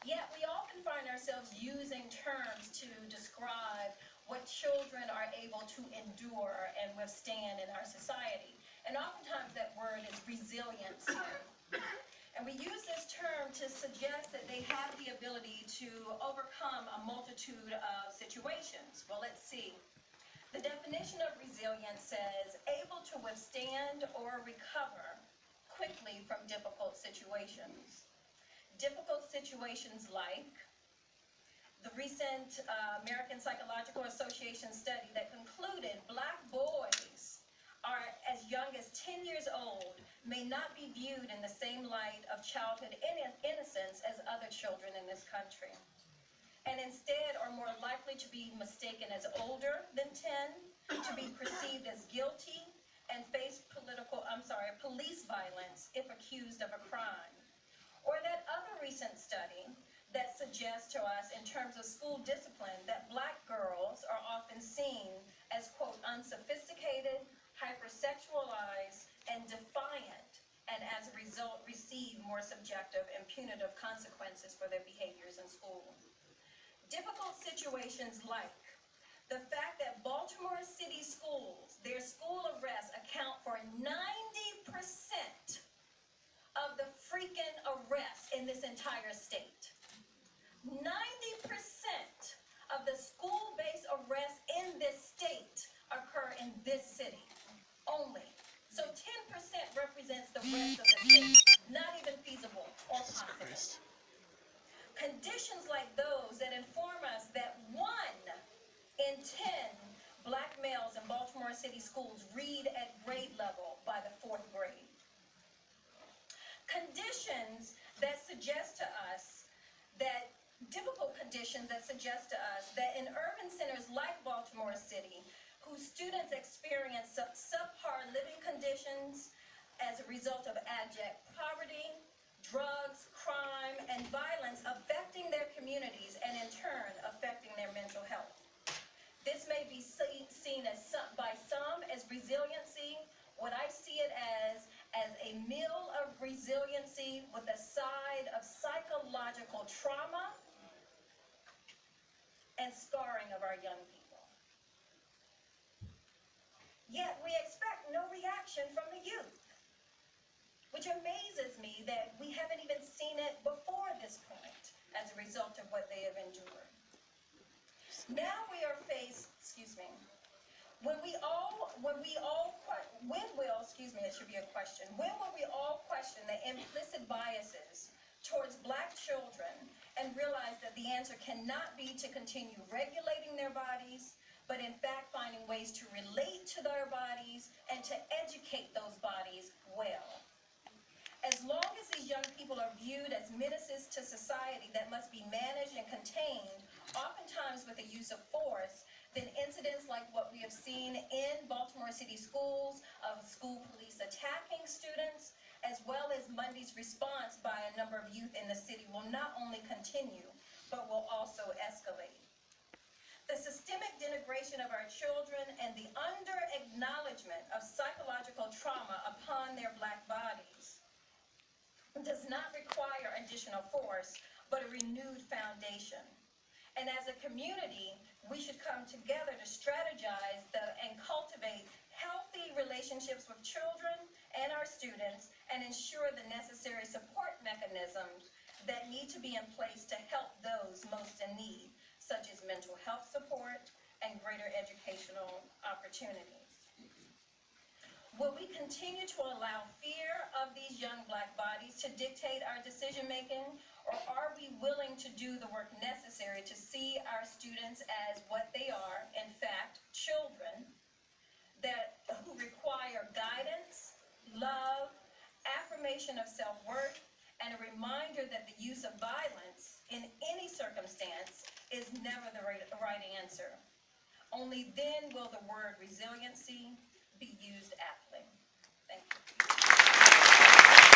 Yet we often find ourselves using terms to describe what children are able to endure and withstand in our society. And oftentimes that word is resilience. And we use this term to suggest that they have the ability to overcome a multitude of situations. Well, let's see. The definition of resilience says, able to withstand or recover quickly from difficult situations. Difficult situations like the recent American Psychological Association study that concluded Black boys are as young as 10 years old may not be viewed in the same light of childhood innocence as other children in this country, and instead are more likely to be mistaken as older than 10, to be perceived as guilty, and face police violence if accused of a crime. Or that other recent study that suggests to us in terms of school discipline that Black girls are often seen as, quote, unsophisticated, hypersexualized, and defiant, and as a result receive more subjective and punitive consequences for their behaviors in school. Difficult situations like the fact that Baltimore City schools, their school arrests account for 90% of the freaking arrests in this entire state. 90% of the school-based arrests in this state occur in this city only. So 10% represents the rest of the state. Not even feasible or possible. Conditions like those that inform us that 1 in 10 Black males in Baltimore City schools read at grade level by the 4th grade. Conditions that suggest to us that difficult conditions that suggest to us that in urban centers like Baltimore City, whose students experience subpar living conditions as a result of abject poverty, drugs, crime, and violence affecting their communities and in turn affecting their mental health. This may be seen as by some as resiliency. What I see it as a meal of resiliency with a side of psychological trauma and scarring of our young people. Yet we expect no reaction from the youth, which amazes me that we haven't even seen it before this point as a result of what they have endured. Now we are faced, when will we all question the implicit biases towards Black children and realize that the answer cannot be to continue regulating their bodies, but in fact finding ways to relate to their bodies and to educate those bodies well. As long as these young people are viewed as menaces to society that must be managed and contained, oftentimes with the use of force, then incidents like what we have seen in Baltimore City schools of school police attacking students, as well as Monday's response by a number of youth in the city will not only continue, but will also escalate. The systemic denigration of our children and the under-acknowledgement of psychological trauma upon their Black bodies does not require additional force, but a renewed foundation. And as a community, we should come together to strategize and cultivate healthy relationships with children and our students and ensure the necessary support mechanisms that need to be in place to help those most in need, such as mental health support and greater educational opportunities. Will we continue to allow fear of these young Black bodies to dictate our decision-making, or are we willing to do the work necessary to see our students as what they are, in fact, children who require guidance, love, affirmation of self-worth, and a reminder that the use of violence in any circumstance is never the right answer. Only then will the word resiliency be used aptly.